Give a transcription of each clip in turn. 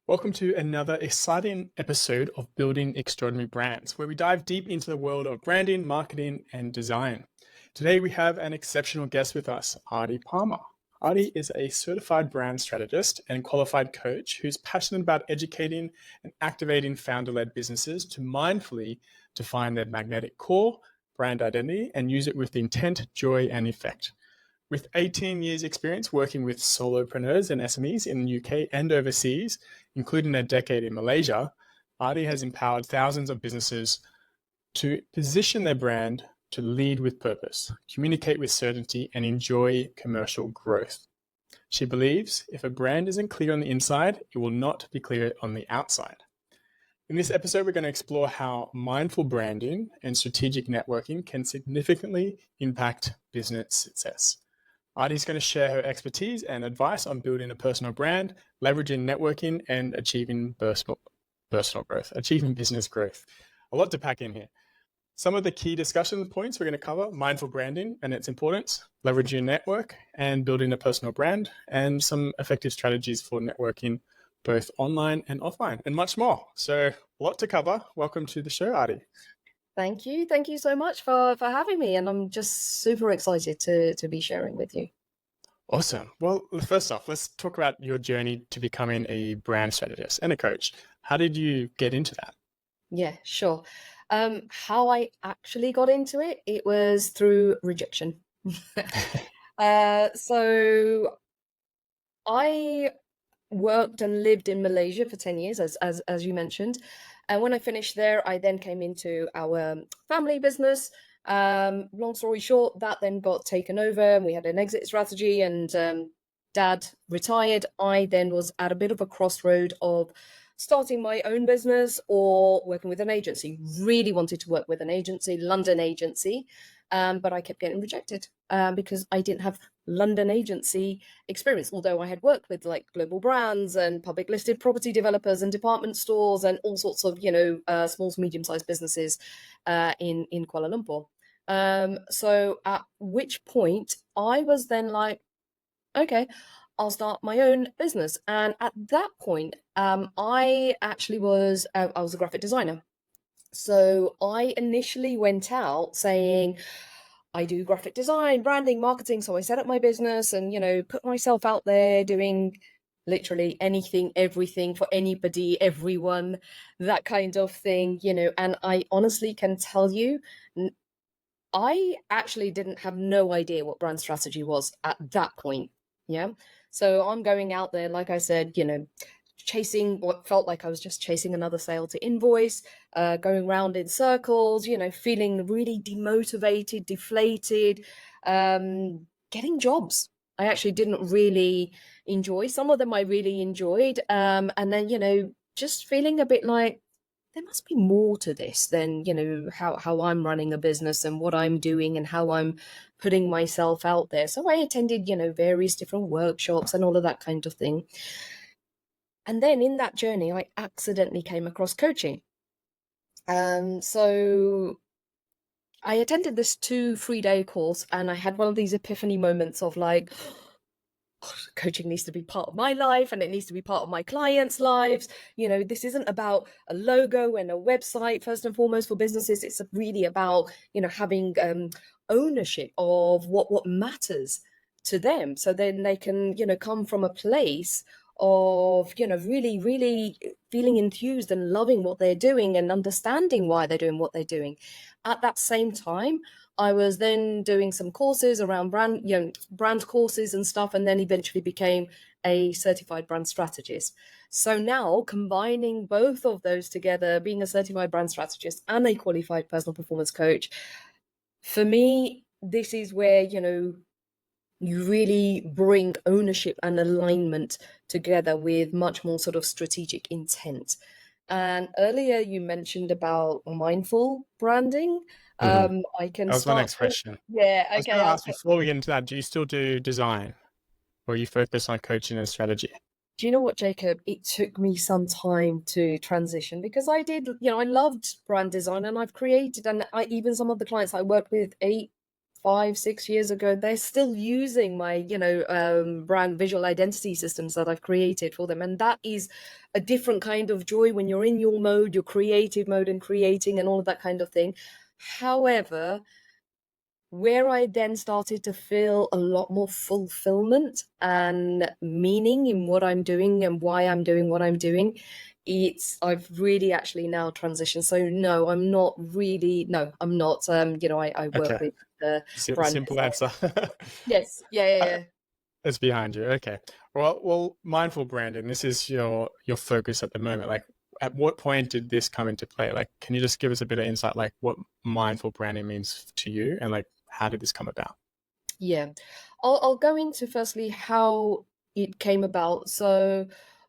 Welcome to another exciting episode of Building Extraordinary Brands, where we dive deep into the world of branding, marketing, and design. Today, we have an exceptional guest with us, Aarti Parmar. Aarti is a certified brand strategist and qualified coach who's passionate about educating and activating founder-led businesses to mindfully define their magnetic core, brand identity, and use it with intent, joy, and effect. With 18 years experience working with solopreneurs and SMEs in the UK and overseas, including a decade in Malaysia, Aarti has empowered thousands of businesses to position their brand to lead with purpose, communicate with certainty, and enjoy commercial growth. She believes if a brand isn't clear on the inside, it will not be clear on the outside. In this episode, we're going to explore how mindful branding and strategic networking can significantly impact business success. Aarti's going to share her expertise and advice on building a personal brand, leveraging networking, and achieving personal growth, achieving business growth. A lot to pack in here. Some of the key discussion points we're going to cover: mindful branding and its importance, leveraging your network, and building a personal brand, and some effective strategies for networking, both online and offline, and much more. So a lot to cover. Welcome to the show, Aarti. Thank you. Thank you so much for having me. And I'm just super excited to be sharing with you. Awesome. Well, first off, let's talk about your journey to becoming a brand strategist and a coach. How did you get into that? Yeah, sure. How I actually got into it, it was through rejection. So I worked and lived in Malaysia for 10 years, as you mentioned. And when I finished there, I then came into our family business. Long story short, that then got taken over and we had an exit strategy, and dad retired. I then was at a bit of a crossroad of starting my own business or working with an agency. Really wanted to work with an agency, London agency, but I kept getting rejected because I didn't have London agency experience, although I had worked with like global brands and public listed property developers and department stores and all sorts of, small to medium-sized businesses in Kuala Lumpur. So at which point I was then like, okay, I'll start my own business. And at that point, I actually was a graphic designer. So I initially went out saying, I do graphic design, branding, marketing. So I set up my business and, put myself out there doing literally anything, everything for anybody, everyone, that kind of thing, and I honestly can tell you, I actually didn't have no idea what brand strategy was at that point. Yeah. So I'm going out there, like I said, chasing what felt like I was just chasing another sale to invoice, going round in circles, feeling really demotivated, deflated, getting jobs I actually didn't really enjoy. Some of them I really enjoyed. And then, just feeling a bit like there must be more to this than, how I'm running a business and what I'm doing and how I'm putting myself out there. So I attended, various different workshops and all of that kind of thing. And then in that journey, I accidentally came across coaching. So I attended this 2-3 day course, and I had one of these epiphany moments of like, coaching needs to be part of my life and it needs to be part of my clients' lives. This isn't about a logo and a website first and foremost for businesses. It's really about, having ownership of what matters to them. So then they can, come from a place of, really, really feeling enthused and loving what they're doing and understanding why they're doing what they're doing. At that same time, I was then doing some courses around brand courses and stuff, and then eventually became a certified brand strategist. So now combining both of those together, being a certified brand strategist and a qualified personal performance coach, for me, this is where, you really bring ownership and alignment together with much more sort of strategic intent. And earlier you mentioned about mindful branding. I can That was my start. next question. Yeah, I was okay. going to ask, before we get into that, do you still do design, or you focus on coaching and strategy? Do you know what, Jacob? It took me some time to transition because I did, I loved brand design and I've created, and even some of the clients I worked with 5, 6 years ago, they're still using my, brand visual identity systems that I've created for them. And that is a different kind of joy when you're in your mode, your creative mode and creating and all of that kind of thing. However, where I then started to feel a lot more fulfillment and meaning in what I'm doing and why I'm doing what I'm doing, I've really actually now transitioned. So no, I'm not really, no, I'm not. I work Okay. with the brand Simple design. answer. Yes, yeah, yeah, Uh, yeah. it's behind you. Okay. Well, mindful branding. This is your focus at the moment. Like, at what point did this come into play? Like, can you just give us a bit of insight, like what mindful branding means to you, and like how did this come about? Yeah. I'll go into firstly how it came about. So,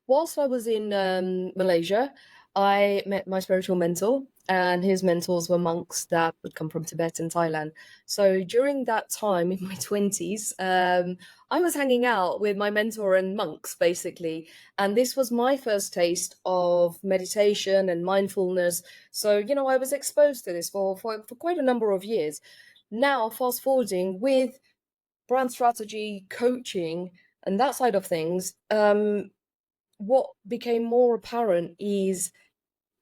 whilst I was in Malaysia, I met my spiritual mentor, and his mentors were monks that would come from Tibet and Thailand. So, during that time in my 20s, I was hanging out with my mentor and monks basically. And this was my first taste of meditation and mindfulness. So, I was exposed to this for quite a number of years. Now, fast forwarding with brand strategy, coaching, and that side of things, what became more apparent is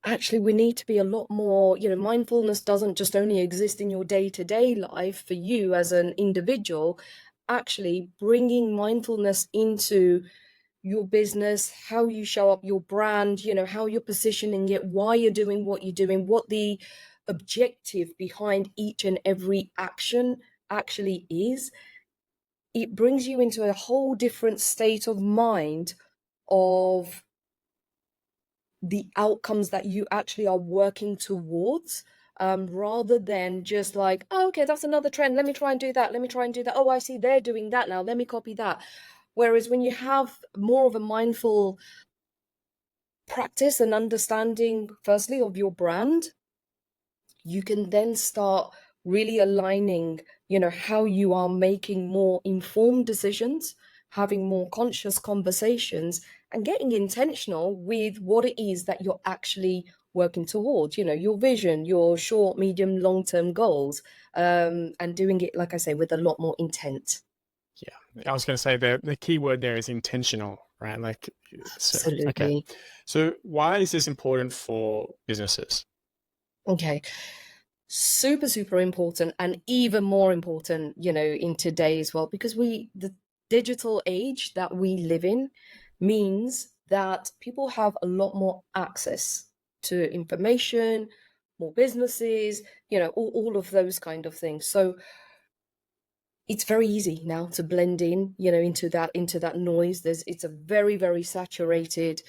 actually we need to be a lot more, mindfulness doesn't just only exist in your day-to-day life for you as an individual. Actually bringing mindfulness into your business, how you show up, your brand, how you're positioning it, why you're doing what you're doing, what the objective behind each and every action actually is. It brings you into a whole different state of mind of the outcomes that you actually are working towards, rather than just like, oh, okay, that's another trend. Let me try and do that. Let me try and do that. Oh, I see they're doing that now. Let me copy that. Whereas when you have more of a mindful practice and understanding, firstly, of your brand, you can then start really aligning, how you are making more informed decisions, having more conscious conversations, and getting intentional with what it is that you're actually working towards, your vision, your short, medium, long-term goals, and doing it, like I say, with a lot more intent. Yeah, I was going to say the key word there is intentional, right? Like, so okay. Absolutely. So why is this important for businesses? Okay. Super, super important, and even more important, in today's world, because the digital age that we live in means that people have a lot more access to information, more businesses, all of those kind of things. So it's very easy now to blend in, into that noise. It's a very, very saturated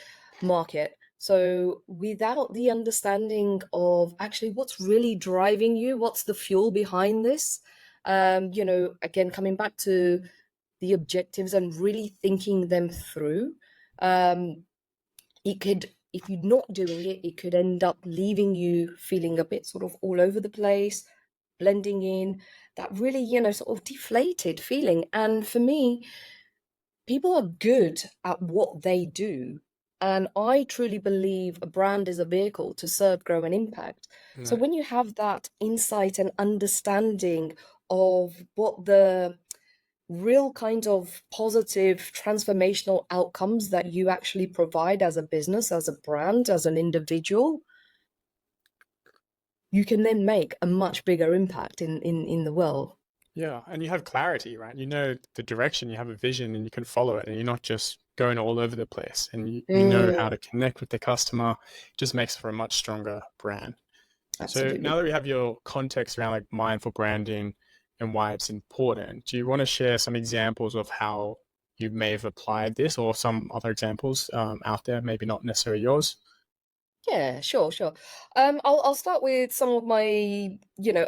market. So without the understanding of actually what's really driving you, what's the fuel behind this, again, coming back to the objectives and really thinking them through, it could, if you're not doing it, it could end up leaving you feeling a bit sort of all over the place, blending in, that really, sort of deflated feeling. And for me, people are good at what they do. And I truly believe a brand is a vehicle to serve, grow, and impact. So No. when you have that insight and understanding of what the real kind of positive transformational outcomes that you actually provide as a business, as a brand, as an individual, you can then make a much bigger impact in the world. Yeah, and you have clarity, right? You know the direction, you have a vision, and you can follow it, and you're not just going all over the place. And you know how Mm, to connect with the customer. It just makes for a much stronger brand. So absolutely. now that we have your context around like mindful branding and why it's important, do you want to share some examples of how you may have applied this, or some other examples out there, maybe not necessarily yours? Yeah, sure, sure. I'll start with some of my,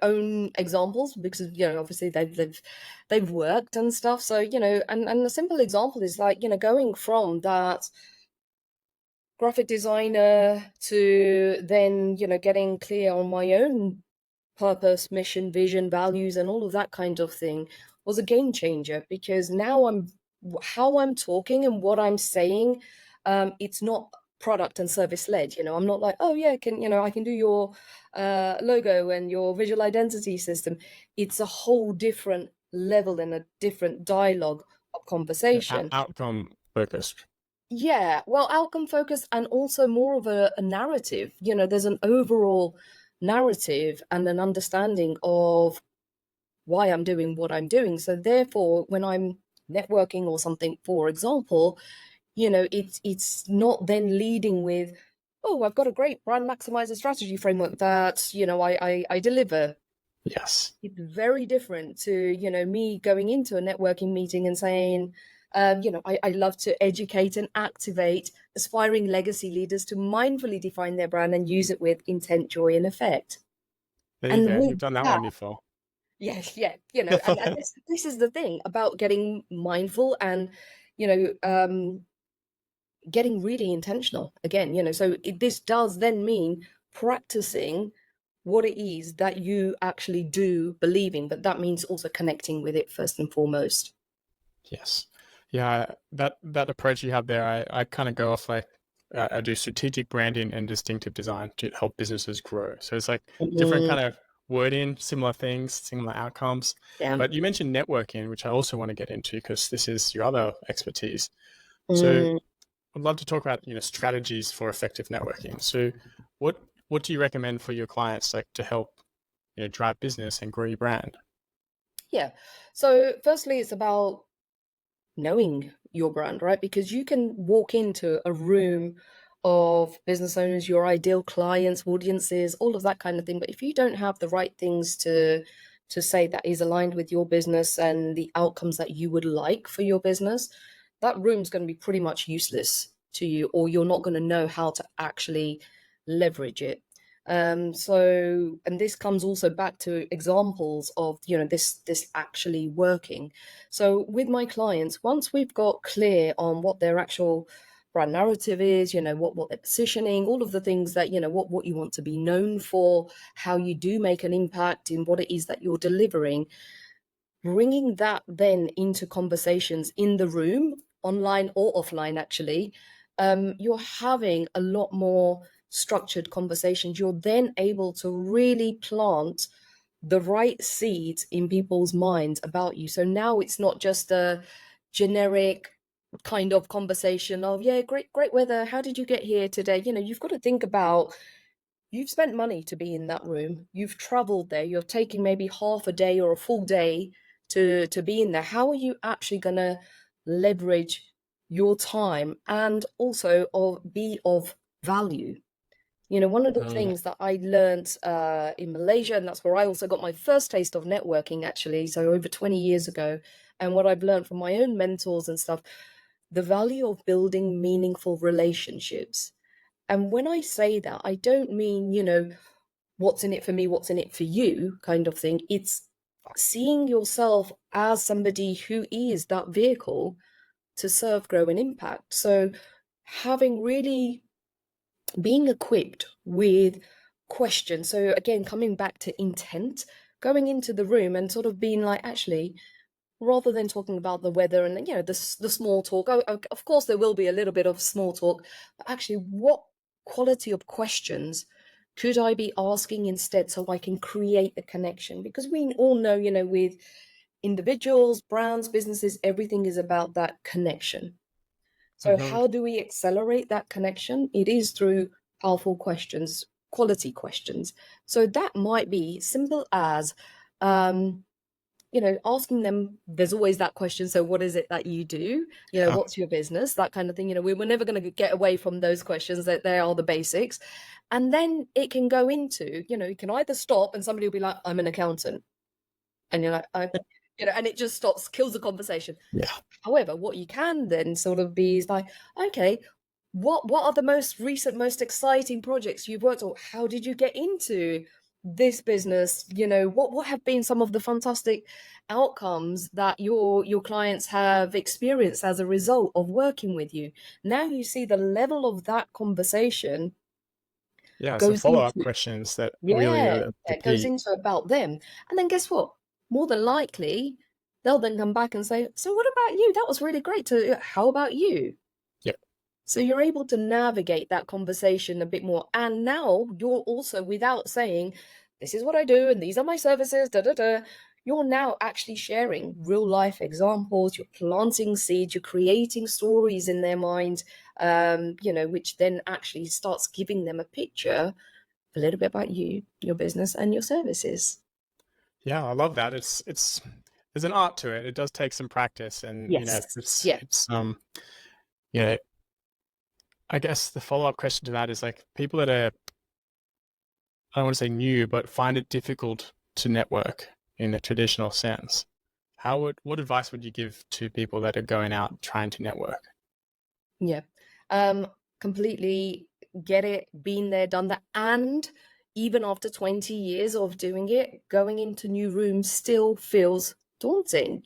own examples because, obviously they've worked and stuff. So, and a simple example is like, going from that graphic designer to then, getting clear on my own purpose, mission, vision, values, and all of that kind of thing was a game changer because now how I'm talking and what I'm saying, it's not product and service led. I'm not like, oh yeah, I can do your logo and your visual identity system. It's a whole different level and a different dialogue of conversation. Outcome focused. Yeah, well, outcome focused and also more of a narrative. There's an overall narrative and an understanding of why I'm doing what I'm doing. So therefore, when I'm networking or something, for example, it's not then leading with, oh, I've got a great brand maximizer strategy framework that, I deliver. Yes. It's very different to, me going into a networking meeting and saying, I love to educate and activate aspiring legacy leaders to mindfully define their brand and use it with intent, joy, and effect. There you And go. with You've done that that, one before. yes, yeah, and this is the thing about getting mindful and, you know, um, getting really intentional again, so this does then mean practicing what it is that you actually do believe in, but that means also connecting with it first and foremost. Yes. Yeah, that approach you have there, I kind of go off like I do strategic branding and distinctive design to help businesses grow. So it's like different Mm, kind of wording, similar things, similar outcomes. yeah. But you mentioned networking, which I also want to get into because this is your other expertise. So Mm, I'd love to talk about, strategies for effective networking. So what do you recommend for your clients like to help, drive business and grow your brand? yeah. So firstly, it's about knowing your brand, right? Because you can walk into a room of business owners, your ideal clients, audiences, all of that kind of thing. But if you don't have the right things to say that is aligned with your business and the outcomes that you would like for your business, that room's going to be pretty much useless to you, or you're not going to know how to actually leverage it. And this comes also back to examples of, this actually working. So with my clients, once we've got clear on what their actual brand narrative is, what they're positioning, all of the things that, what you want to be known for, how you do make an impact in what it is that you're delivering, bringing that then into conversations in the room, online or offline, actually, you're having a lot more structured conversations. You're then able to really plant the right seeds in people's minds about you. So now it's not just a generic kind of conversation of, yeah, great weather. How did you get here today? You've got to think about, you've spent money to be in that room. You've traveled there. You're taking maybe half a day or a full day to be in there. How are you actually going to leverage your time and also be of value? One of the Mm, things that I learned in Malaysia, and that's where I also got my first taste of networking, actually, so over 20 years ago, and what I've learned from my own mentors and stuff, the value of building meaningful relationships. And when I say that, I don't mean, what's in it for me, what's in it for you kind of thing. It's seeing yourself as somebody who is that vehicle to serve, grow, and impact. So having really being equipped with questions. So again, coming back to intent, going into the room and sort of being like, actually, rather than talking about the weather and the small talk, of course there will be a little bit of small talk, but actually, what quality of questions could I be asking instead so I can create a connection? Because we all know, with individuals, brands, businesses, everything is about that connection. So mhm. how do we accelerate that connection? It is through powerful questions, quality questions. So that might be simple as, asking them, there's always that question. So what is it that you do? Yeah. What's your business? That kind of thing. We're never going to get away from those questions, that they are the basics. And then it can go into, you can either stop and somebody will be like, I'm an accountant. And you're like, and it just stops, kills the conversation. Yeah. However, what you can then sort of be is like, okay, what are the most recent, most exciting projects you've worked on? How did you get into this business? What have been some of the fantastic outcomes that your clients have experienced as a result of working with you? Now you see the level of that conversation Yeah. So goes follow-up into, questions that really yeah, are the it goes key. into about them. And then guess what? More than likely, they'll then come back and say, so what about you? That was really great. How about you? Yeah. So you're able to navigate that conversation a bit more. And now you're also, without saying, this is what I do and these are my services, da da da, you're now actually sharing real life examples. You're planting seeds, you're creating stories in their mind, which then actually starts giving them a picture a little bit about you, your business, and your services. Yeah, I love that. It's there's an art to it. It does take some practice, and Yes. it's Yeah. you know, I guess the follow-up question to that is like people that are, I don't want to say new, but find it difficult to network in a traditional sense. What advice would you give to people that are going out trying to network? Yeah. Um, Completely get it, been there, done that. And even after 20 years of doing it, going into new rooms still feels daunting,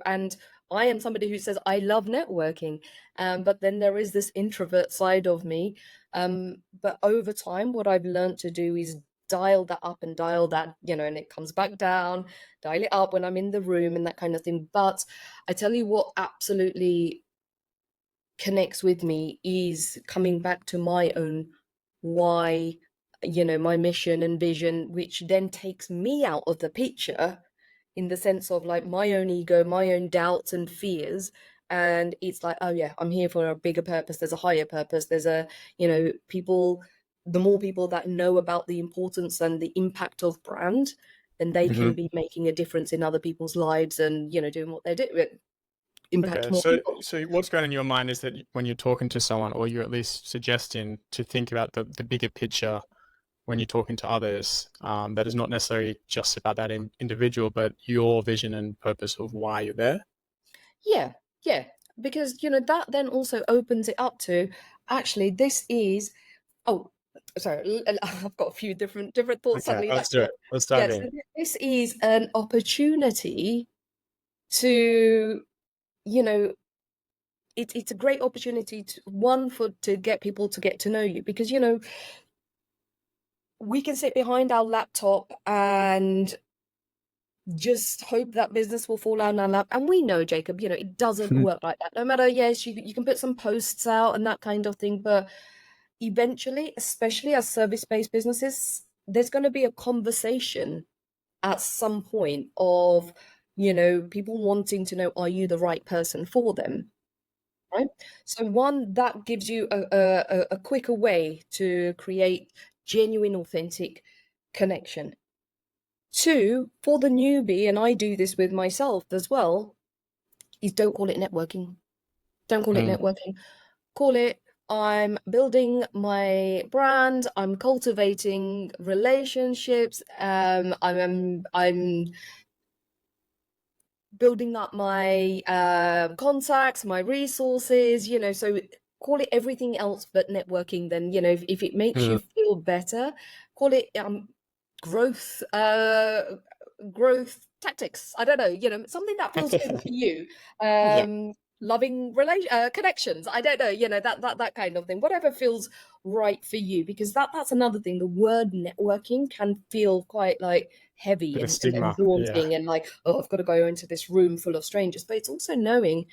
and I am somebody who says I love networking. But then there is this introvert side of me. But over time, what I've learned to do is dial that up and dial that, and it comes back down, dial it up when I'm in the room and that kind of thing. But I tell you what, absolutely connects with me is coming back to my own why, my mission and vision, which then takes me out of the picture in the sense of like my own ego, my own doubts and fears. And it's like, oh yeah, I'm here for a bigger purpose. There's a higher purpose. There's people, the more people that know about the importance and the impact of brand, then they Hmm. can be making a difference in other people's lives and, doing what they do, impact Okay, more people. so what's going in your mind is that when you're talking to someone, or you're at least suggesting to think about the bigger picture when you're talking to others, that is not necessarily just about that individual, but your vision and purpose of why you're there. Yeah, yeah, because that then also opens it up to actually this is oh sorry I've got a few different thoughts Okay, suddenly let's that do it. Let's dive yes, in. this is an opportunity to you know it's a great opportunity to one for to get people to get to know you because we can sit behind our laptop and just hope that business will fall out in our lap. And we know, Jacob, it doesn't work like that. No matter, yes, you can put some posts out and that kind of thing, but eventually, especially as service-based businesses, there's going to be a conversation at some point of, people wanting to know, are you the right person for them? Right. So one, that gives you a quicker way to create genuine, authentic connection. Two, for the newbie, and I do this with myself as well, is don't call it networking. Don't call it Mm. networking. Call it I'm building my brand, I'm cultivating relationships, I'm building up my contacts, my resources, so call it everything else but networking. Then, if it makes you Mm. feel better, call it growth growth tactics. I don't know, something that feels good for you. Yeah, Loving connections. I don't know, that kind of thing. Whatever feels right for you, because that's another thing. The word networking can feel quite like heavy bit of and stigma. Yeah. daunting and like, oh, I've got to go into this room full of strangers. But it's also knowing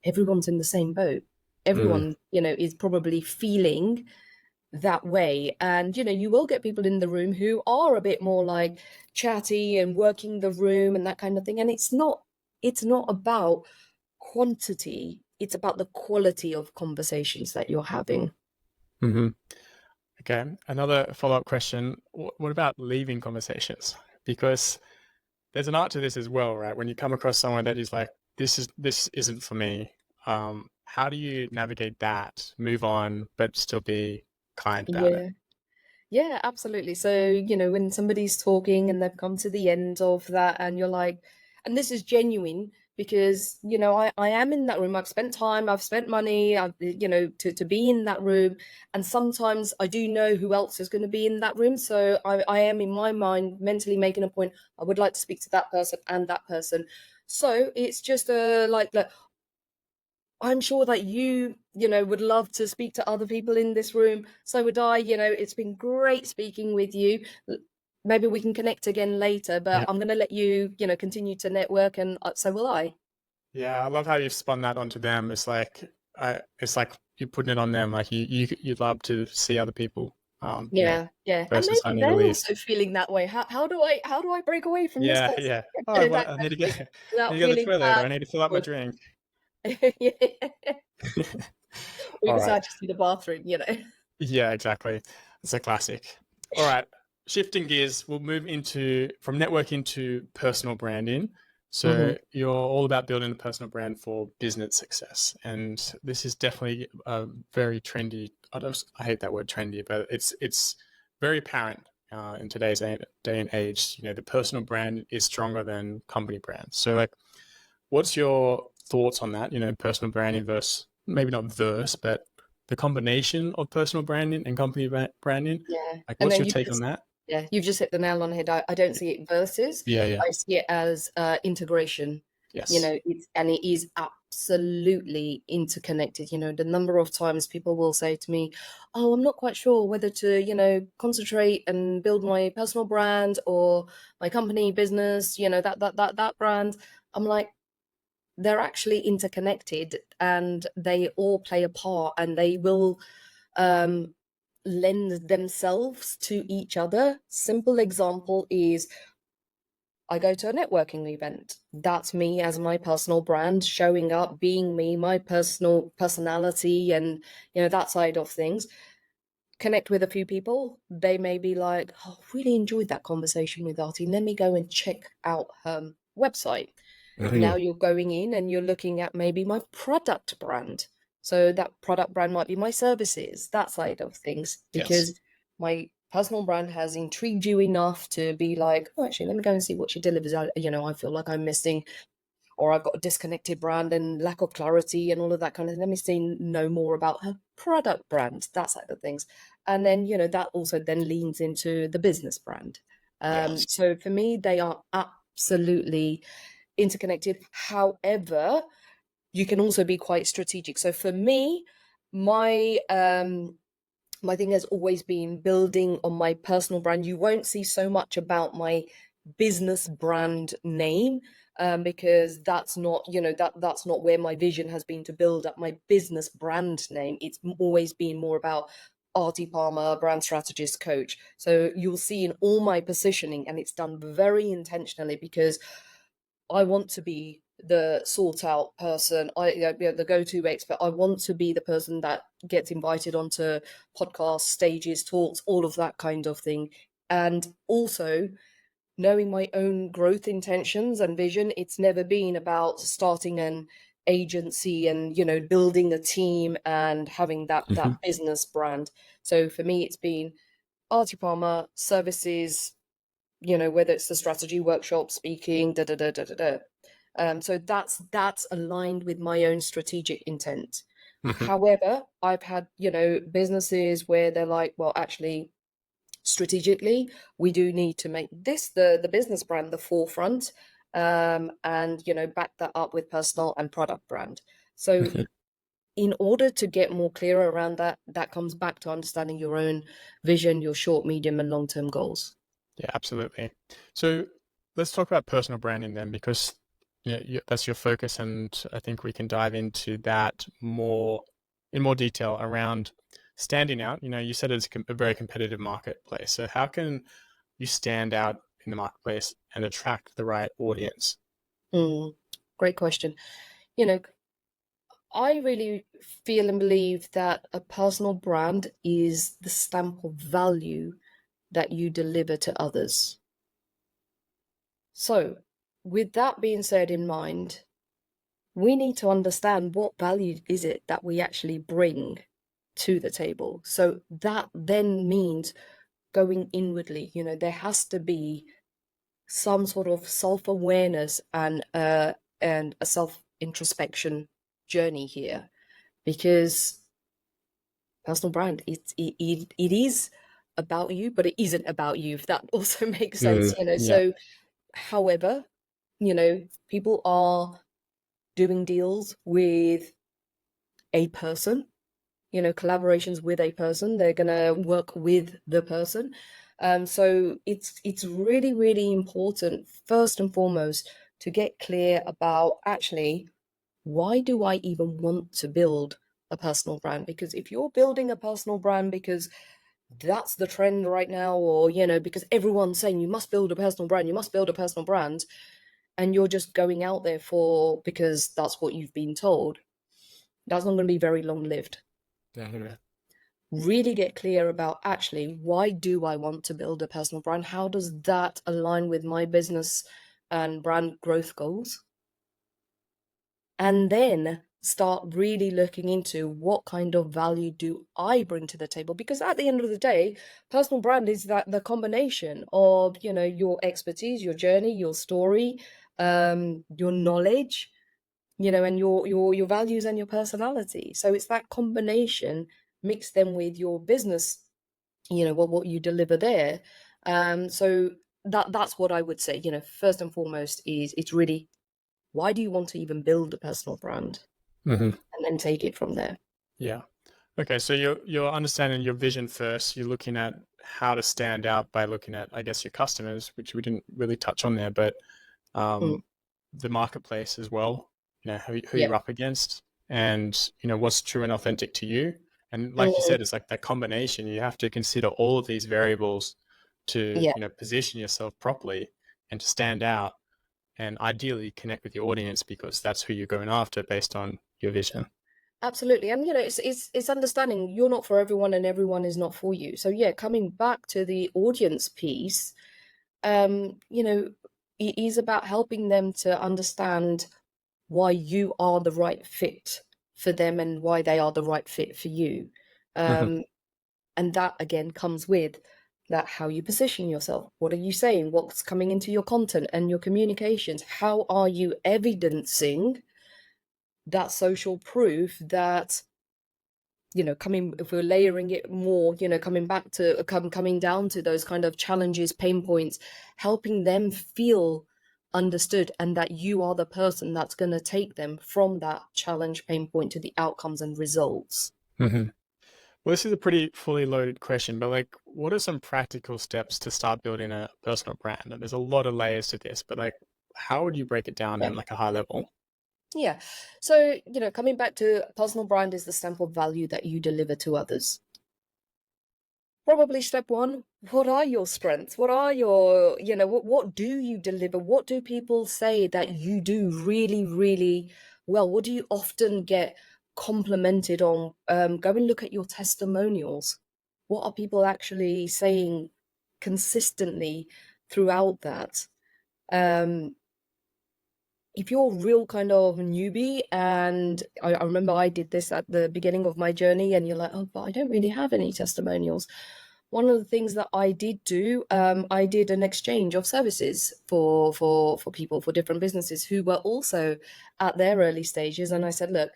everyone's in the same boat. Mm. Everyone, is probably feeling that way. And, you will get people in the room who are a bit more like chatty and working the room and that kind of thing. And it's not about quantity, it's about the quality of conversations that you're having. Hmm. Okay. Another follow-up question. What about leaving conversations? Because there's an art to this as well, right? When you come across someone that is like, this isn't for me. How do you navigate that, move on, but still be kind about it? Yeah. Yeah, absolutely. So, when somebody's talking and they've come to the end of that, and you're like, and this is genuine because, I am in that room. I've spent time, I've spent money, to be in that room. And sometimes I do know who else is going to be in that room. So I am in my mind mentally making a point. I would like to speak to that person and that person. So it's just like I'm sure that would love to speak to other people in this room. So would I. It's been great speaking with you. Maybe we can connect again later, but Yeah. I'm going to let you, continue to network, and so will I. Yeah, I love how you've spun that onto them. It's like it's like you're putting it on them. Like you'd love to see other people, Yeah, yeah, and versus I maybe need to they're leave. also feeling that way. How do I break away from this Yeah, person? yeah. Oh, I That want. I kind need to of thing, get. I need without to go to the feeling toilet, or bad. I need to fill up my Or drink. yeah. Or All even say right. I just need a bathroom. Yeah, exactly. It's a classic. All right. Shifting gears, we'll move into from networking to personal branding. Hmm. So you're all about building a personal brand for business success, and this is definitely a very trendy. I hate that word trendy, but it's very apparent in today's day and age. You know, the personal brand is stronger than company brands. So, like, what's your thoughts on that? You know, personal branding versus maybe not verse, but the combination of personal branding and company branding. Yeah, Like, and what's then your take on that? you've just hit the nail on the head. I don't see it versus. Yeah, yeah, I see it as integration. yes. It is absolutely interconnected. The number of times people will say to me, "Oh, I'm not quite sure whether to, concentrate and build my personal brand or my company business. That brand." I'm like, they're actually interconnected, and they all play a part, and they will um, lend themselves to each other. Simple example is I go to a networking event. That's me as my personal brand, showing up, being me, my personal personality, and that side of things. Connect with a few people. They may be like, "Oh, really enjoyed that conversation with Artie. Let me go and check out her website." Now Mhm. you're going in and you're looking at maybe my product brand. So that product brand might be my services, that side of things, Yes. because my personal brand has intrigued you enough to be like, oh, actually, let me go and see what she delivers. I feel like I'm missing, or I've got a disconnected brand and lack of clarity and all of that kind of thing. Let me know more about her product brand, that side of things. And then, that also then leans into the business brand. Yes. So for me, they are absolutely interconnected. However, you can also be quite strategic. So for me, my thing has always been building on my personal brand. You won't see so much about my business brand name, because that's not, that's not where my vision has been, to build up my business brand name. It's always been more about Aarti Parmar, brand strategist coach. So you'll see in all my positioning, and it's done very intentionally, because I want to be the sought out person, the go to expert. I want to be the person that gets invited onto podcasts, stages, talks, all of that kind of thing. And also knowing my own growth intentions and vision. It's never been about starting an agency and building a team and having that Mhm. business brand. So for me, it's been Artie Palmer services, whether it's the strategy workshop, speaking, da da da da da da. So that's aligned with my own strategic intent. Mhm. However, I've had, businesses where they're like, well, actually, strategically, we do need to make this the business brand the forefront, and back that up with personal and product brand. So Mhm. in order to get more clearer around that comes back to understanding your own vision, your short, medium, and long-term goals. Yeah, absolutely. So let's talk about personal branding then, because that's your focus, and I think we can dive into that more in more detail around standing out. You know, you said it's a very competitive marketplace. So how can you stand out in the marketplace and attract the right audience? Mm, great question. You know, I really feel and believe that a personal brand is the stamp of value that you deliver to others. So, with that being said in mind, we need to understand what value is it that we actually bring to the table. So that then means going inwardly. There has to be some sort of self-awareness and a self-introspection journey here, because personal brand, it is about you, but it isn't about you, if that also makes sense. Yeah. So however, people are doing deals with a person, collaborations with a person. They're gonna work with the person. So it's really, really important, first and foremost, to get clear about, actually, why do I even want to build a personal brand. Because if you're building a personal brand because that's the trend right now, or because everyone's saying you must build a personal brand, you must build a personal brand, and you're just going out there because that's what you've been told, that's not going to be very long lived. Yeah. Really get clear about, actually, why do I want to build a personal brand? How does that align with my business and brand growth goals? And then start really looking into what kind of value do I bring to the table? Because at the end of the day, personal brand is that the combination of, your expertise, your journey, your story, your knowledge, and your values and your personality. So it's that combination, mix them with your business, what you deliver there. So that's what I would say. First and foremost is, it's really, why do you want to even build a personal brand? Mm-hmm. And then take it from there. Yeah. Okay, so you're understanding your vision first. You're looking at how to stand out by looking at, I guess, your customers, which we didn't really touch on there, but Mm. the marketplace as well. Who Yeah. you're up against, and what's true and authentic to you. And like you Mm. said, it's like that combination. You have to consider all of these variables to Yeah, position yourself properly and to stand out, and ideally connect with your audience because that's who you're going after based on your vision. absolutely. And it's understanding you're not for everyone and everyone is not for you. So yeah, coming back to the audience piece, it is about helping them to understand why you are the right fit for them and why they are the right fit for you. Mm-hmm. Um, and that again comes with that, how you position yourself. What are you saying? What's coming into your content and your communications? How are you evidencing that social proof that, coming, if we're layering it more, coming back to coming down to those kind of challenges, pain points, helping them feel understood, and that you are the person that's going to take them from that challenge, pain point, to the outcomes and results. Mm-hmm. Well, this is a pretty fully loaded question, but like, what are some practical steps to start building a personal brand? And there's a lot of layers to this, but like, how would you break it down Yeah. in like a high level? Yeah. So, coming back to, personal brand is the stamp of value that you deliver to others. Probably step one, what are your strengths? What are your, what do you deliver? What do people say that you do really, really well? What do you often get complimented on? Go and look at your testimonials. What are people actually saying consistently throughout that? Um, if you're a real kind of newbie, and I remember I did this at the beginning of my journey, and you're like, oh, but I don't really have any testimonials. One of the things that I did do, I did an exchange of services for people, for different businesses who were also at their early stages. And I said, look,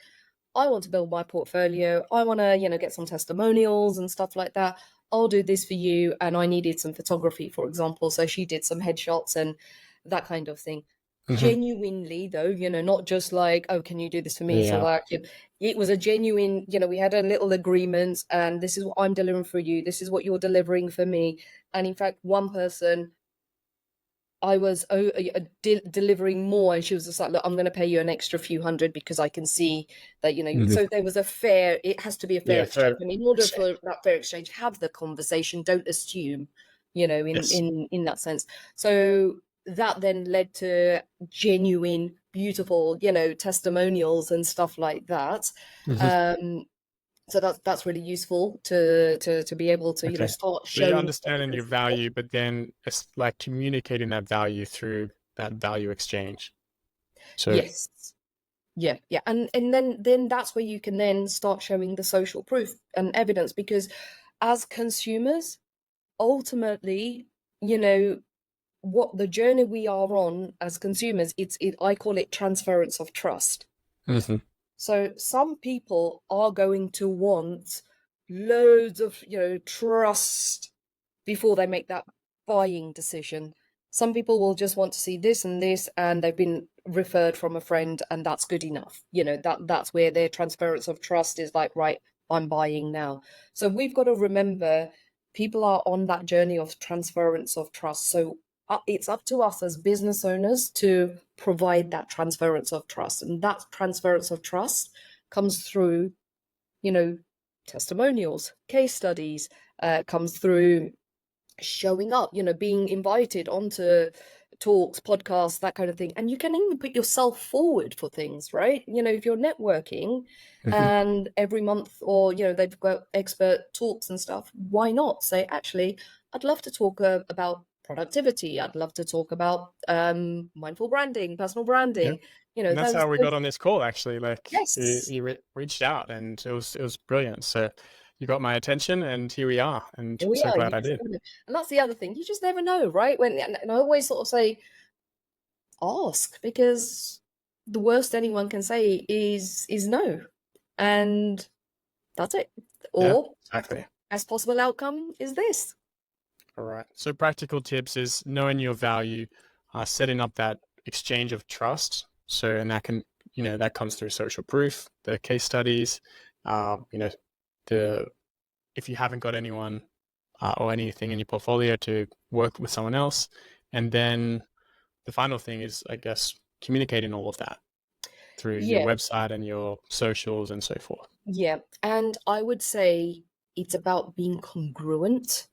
I want to build my portfolio. I want to, get some testimonials and stuff like that. I'll do this for you. And I needed some photography, for example. So she did some headshots and that kind of thing. Mm-hmm. Genuinely, though, not just like, oh, can you do this for me? So Yeah. that it was a genuine, we had a little agreement, and this is what I'm delivering for you. This is what you're delivering for me. And in fact, one person, I was delivering more, and she was just like, look, I'm going to pay you an extra few hundred because I can see that, Mm-hmm. so there was it has to be a fair Yeah. exchange. For And in order exchange. for that fair exchange, have the conversation, don't assume, in, Yes. in that sense. So that then led to genuine, beautiful, testimonials and stuff like that. Mm-hmm. Um, so that's really useful to be able to, Okay. start So you're showing understanding your value, but then it's like communicating that value through that value exchange. So, yes. Yeah. And then that's where you can then start showing the social proof and evidence, because as consumers, ultimately, what the journey we are on as consumers, I call it transference of trust. mm-hmm. So some people are going to want loads of, trust before they make that buying decision. Some people will just want to see this and this, and they've been referred from a friend, and that's good enough. That's where their transference of trust is like, right, I'm buying now. So we've got to remember, people are on that journey of transference of trust. So it's up to us as business owners to provide that transference of trust, and that transference of trust comes through testimonials, case studies, comes through showing up, being invited onto talks, podcasts, that kind of thing. And you can even put yourself forward for things, right? If you're networking Mhm. and every month, or, they've got expert talks and stuff, why not say, actually, I'd love to talk about productivity. I'd love to talk about mindful branding, personal Yeah. branding, And that's how we those got on this call, actually. Like yes. you reached out, and it was brilliant. So you got my attention, and here we are. And Here we so are. glad You I just did. never know. And that's the other thing. You just never know, right? And I always sort of say, ask, because the worst anyone can say is no, and that's it. Yeah, Or exactly. best possible outcome is this. All right. So practical tips is knowing your value, setting up that exchange of trust. So, and that can, that comes through social proof, the case studies, you know, the if you haven't got anyone or anything in your portfolio to work with someone else, and then the final thing is, I guess, communicating all of that through your Yeah, website and your socials and so forth. yeah. And I would say it's about being congruent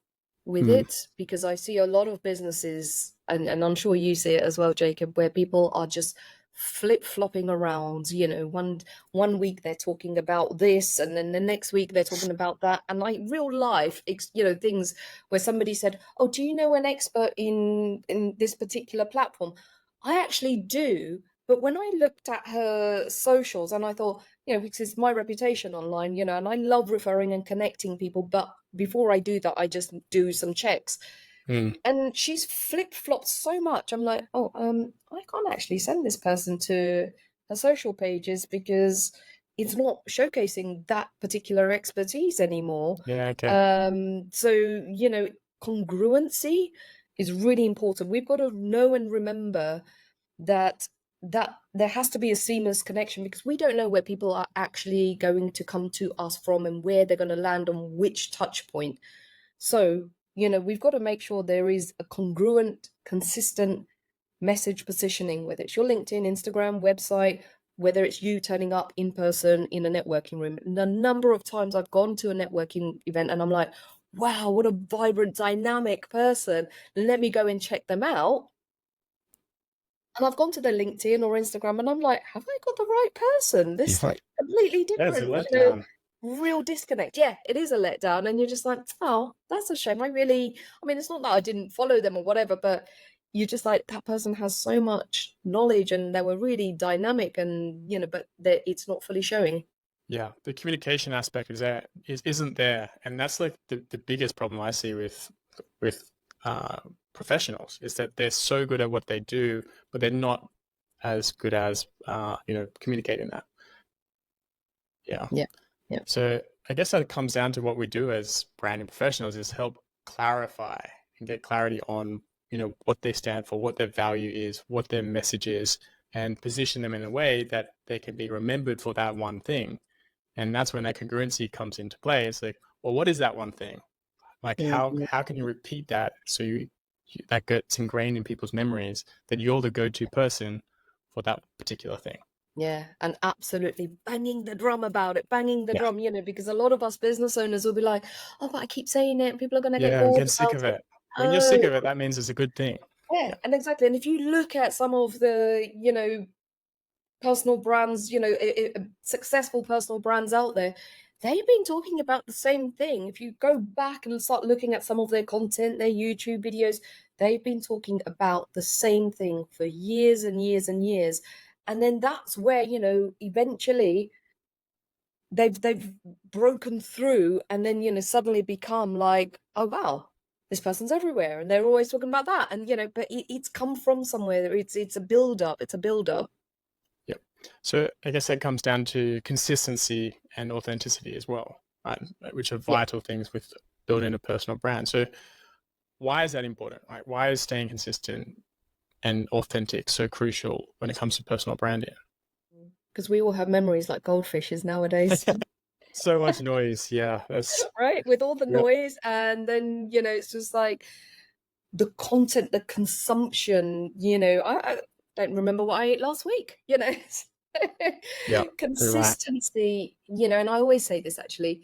with Mm, it, because I see a lot of businesses, and I'm sure you see it as well, Jacob, where people are just flip-flopping around. One week they're talking about this, and then the next week they're talking about that. And like real life, things where somebody said, "Oh, do you know an expert in this particular platform?" I actually do, but when I looked at her socials, and I thought, because it's my reputation online, and I love referring and connecting people, but before I do that, I just do some checks. mm, And she's flip-flopped so much. I'm like, oh, I can't actually send this person to her social pages because it's not showcasing that particular expertise anymore. yeah. Okay. So, congruency is really important. We've got to know and remember that there has to be a seamless connection, because we don't know where people are actually going to come to us from and where they're going to land on which touch point. So, we've got to make sure there is a congruent, consistent message positioning, whether it's your LinkedIn, Instagram, website, whether it's you turning up in person in a networking room. The number of times I've gone to a networking event and I'm like, wow, what a vibrant, dynamic person. Let me go and check them out. And I've gone to their LinkedIn or Instagram and I'm like, have I got the right person? You're This like, completely there's a different, letdown. real disconnect. Yeah, it is a letdown. And you're just like, oh, that's a shame. I mean, it's not that I didn't follow them or whatever, but you're just like, that person has so much knowledge and they were really dynamic, and, but it's not fully showing. Yeah, the communication aspect isn't there, and that's like the biggest problem I see with professionals, is that they're so good at what they do, but they're not as good as communicating that. Yeah. Yeah. Yeah. So I guess that comes down to what we do as branding professionals, is help clarify and get clarity on what they stand for, what their value is, what their message is, and position them in a way that they can be remembered for that one thing. And that's when that congruency comes into play. It's like, well, what is that one thing? Like, Mhm. how can you repeat that so that gets ingrained in people's memories, that you're the go-to person for that particular thing? Yeah, and absolutely banging the drum about it, banging the Yeah, drum, because a lot of us business owners will be like, oh, but I keep saying it, and people are going to get yeah, I'm bored getting sick about of it. it. When you're Oh, sick of it, that means it's a good thing. yeah, Yeah, and exactly. And if you look at some of the, personal brands, successful personal brands out there, they've been talking about the same thing. If you go back and start looking at some of their content, their YouTube videos, they've been talking about the same thing for years and years and years. And then that's where, eventually they've broken through, and then, suddenly become like, oh wow, this person's everywhere, and they're always talking about that. And, but it's come from somewhere. It's a build up. It's a build up. yep. So I guess that comes down to consistency and authenticity as well, right? Which are Yeah. vital things with building a personal brand. So why is that important? Right? Why is staying consistent and authentic so crucial when it comes to personal branding? Because we all have memories like goldfishes nowadays, So much noise. Yeah, that's right? With all the yep. noise, and then, it's just like the content, the consumption. I don't remember what I ate last week. Yeah, you're right. Consistency, you know, and I always say this actually,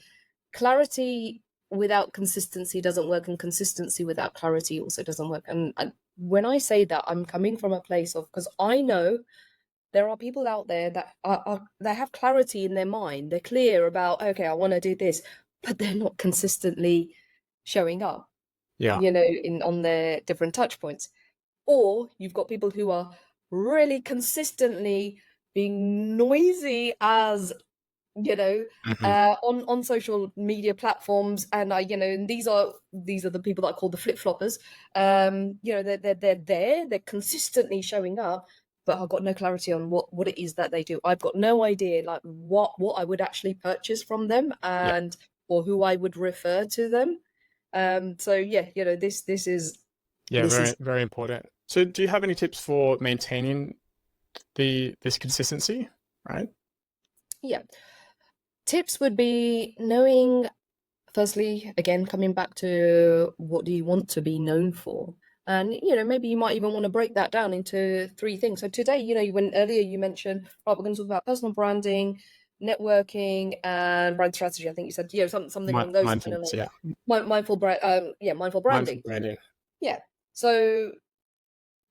clarity without consistency doesn't work, and consistency without clarity also doesn't work. And when I say that, I'm coming from a place of, because I know there are people out there that they have clarity in their mind. They're clear about, okay, I want to do this, but they're not consistently showing up, Yeah. you know, in on their different touch points. Or you've got people who are really consistently being noisy as, you know, Hmm. on social media platforms, and I, you know, and these are the people that I call the flip floppers. You know, they're consistently showing up, but I've got no clarity on what it is that they do. I've got no idea like what I would actually purchase from them, Yeah. and or who I would refer to them. So yeah, you know, this is Yeah. this Very, is very important. So do you have any tips for maintaining this consistency? Right. yeah. Tips would be knowing, firstly, again, coming back to what do you want to be known for? And, you know, maybe you might even want to break that down into three things. So today, you know, when earlier you mentioned, right, we're going to talk about personal branding, networking, and brand strategy. I think you said, you know, something along those kind of Mindfulness. Yeah. mindful brand, mindful Mindful branding. branding. Yeah. So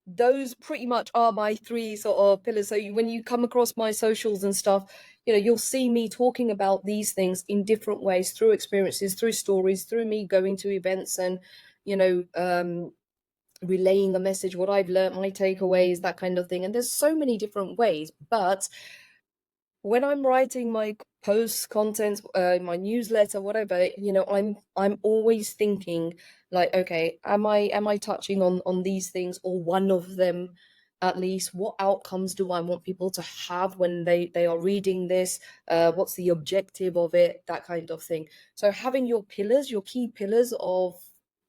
those pretty much are my three sort of pillars. So when you come across my socials and stuff, you know, you'll see me talking about these things in different ways, through experiences, through stories, through me going to events and, you know, relaying a message, what I've learned, my takeaways, that kind of thing. And there's so many different ways. But when I'm writing my posts, content, my newsletter, whatever, you know, I'm always thinking like, okay, am I touching on these things, or one of them at least? What outcomes do I want people to have when they are reading this? What's the objective of it? That kind of thing. So having your pillars, your key pillars of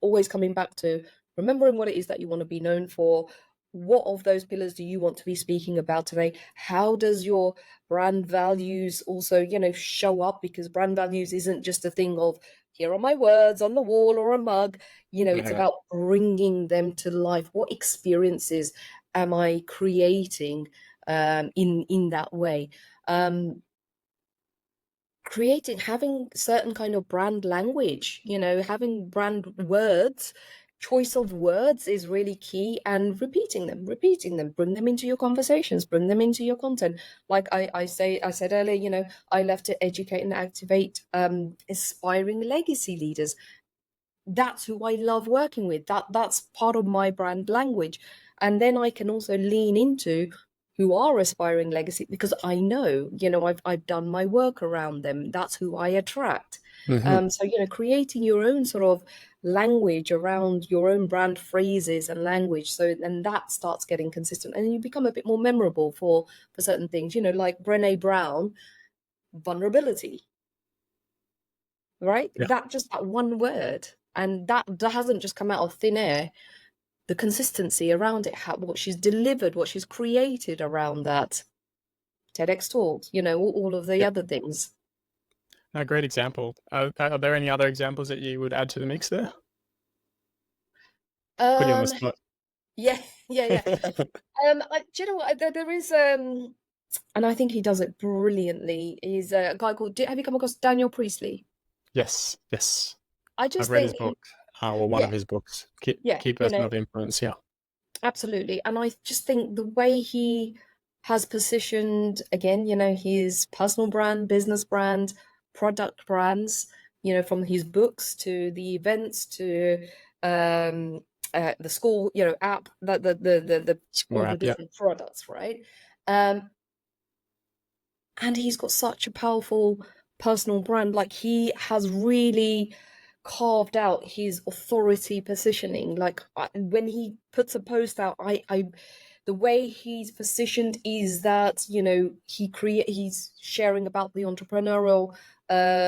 always coming back to remembering what it is that you want to be known for. What of those pillars do you want to be speaking about today? How does your brand values also, you know, show up? Because brand values isn't just a thing of here are my words on the wall or a mug. You know, it's Yeah. about bringing them to life. What experiences am I creating in that way? um Creating, having certain kind of brand language, you know, having brand words, choice of words is really key, and repeating them, bring them into your conversations, bring them into your content. Like I said earlier, you know, I love to educate and activate aspiring legacy leaders. That's who I love working with. That's part of my brand language. And then I can also lean into who are aspiring legacy, because I know, you know, I've done my work around them. That's who I attract. Hmm. So, you know, creating your own sort of language around your own brand phrases and language. So then that starts getting consistent, and you become a bit more memorable for certain things, you know, like Brené Brown, vulnerability, right? Yeah. That one word, and that hasn't just come out of thin air. The consistency around it, what she's delivered, what she's created around that. TEDx talks, you know, all of the Yeah. other things. A great example. Are there any other examples that you would add to the mix there? Put you on the Um, spot. yeah, yeah. Do you know what? There is and I think he does it brilliantly. He's a guy called. Have you come across Daniel Priestley? Yes. Yes. I I've just read his think, book, or one yeah, of his books, Key, yeah, Key you Person know, of Influence. Yeah. absolutely. And I just think the way he has positioned, again, you know, his personal brand, business brand, product brands, you know, from his books to the events to um the school, you know, app, the School all the app. Yeah. different products, right? Um and he's got such a powerful personal brand. Like, he has really carved out his authority positioning. Like, when he puts a post out, I the way he's positioned is that, you know, he's sharing about the entrepreneurial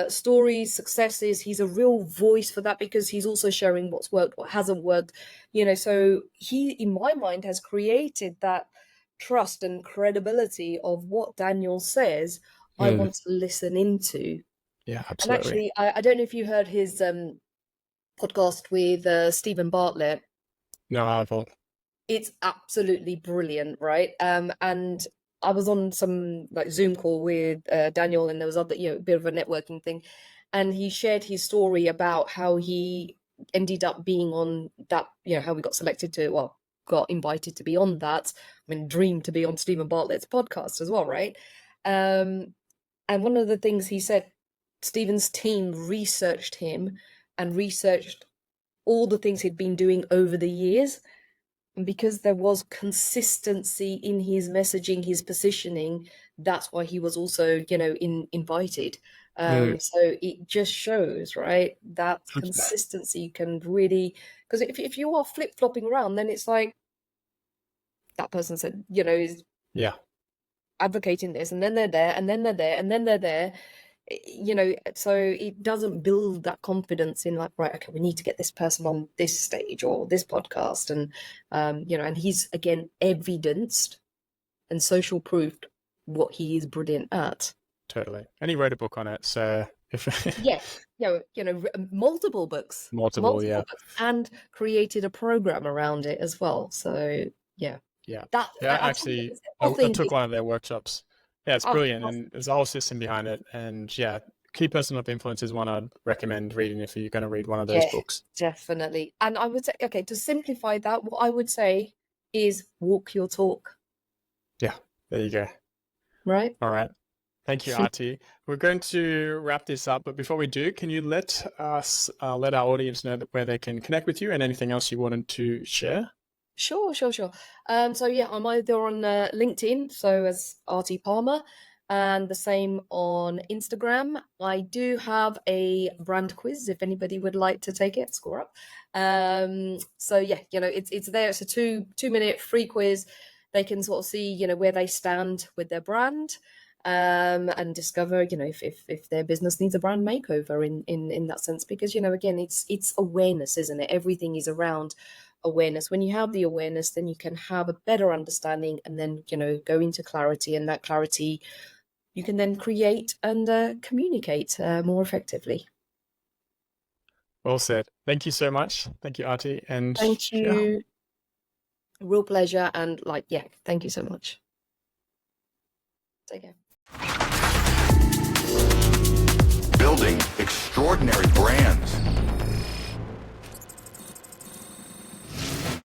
stories, successes. He's a real voice for that, because he's also sharing what's worked, what hasn't worked, you know. So he, in my mind, has created that trust and credibility of what Daniel says I Mm. want to listen into. Yeah. And Absolutely. actually, I don't know if you heard his podcast with Stephen Bartlett. No, I've all. It's absolutely brilliant, right? And I was on some like Zoom call with Daniel, and there was other, a bit of a networking thing, and he shared his story about how he ended up being on that, how we got selected to, well, got invited to be on that. I mean, dreamed to be on Stephen Bartlett's podcast as well, right? And one of the things he said, Stephen's team researched him and researched all the things he'd been doing over the years. And because there was consistency in his messaging, his positioning, that's why he was also, invited. So it just shows, right, that consistency can really, because if you are flip-flopping around, then it's like that person said, is advocating this, and then they're there, and then they're there, and then they're there. So it doesn't build that confidence in like, right, okay, we need to get this person on this stage or this podcast, and and he's again evidenced and social proofed what he is brilliant at. Totally. And he wrote a book on it, so if multiple books, multiple books, and created a program around it as well. So I took one of their workshops. Yeah, it's brilliant, and there's a whole system behind it. And Key Person of Influence is one I'd recommend reading if you're going to read one of those books. Definitely. And I would say, okay, to simplify that, what I would say is walk your talk. Yeah, there you go. Right. All right. Thank you, Aarti. We're going to wrap this up, but before we do, can you let us, let our audience know where they can connect with you and anything else you wanted to share? Sure. So I'm either on LinkedIn, so as Aarti Parmar, and the same on Instagram. I do have a brand quiz if anybody would like to take it, score up. It's there. It's a 2-minute free quiz. They can sort of see, where they stand with their brand, and discover, if their business needs a brand makeover in that sense, because, again, it's awareness, isn't it? Everything is around awareness. When you have the awareness, then you can have a better understanding, and then, go into clarity, and that clarity you can then create and communicate more effectively. Well said. Thank you so much. Thank you, Aarti. And thank you. Real pleasure. And thank you so much. Take care. Building extraordinary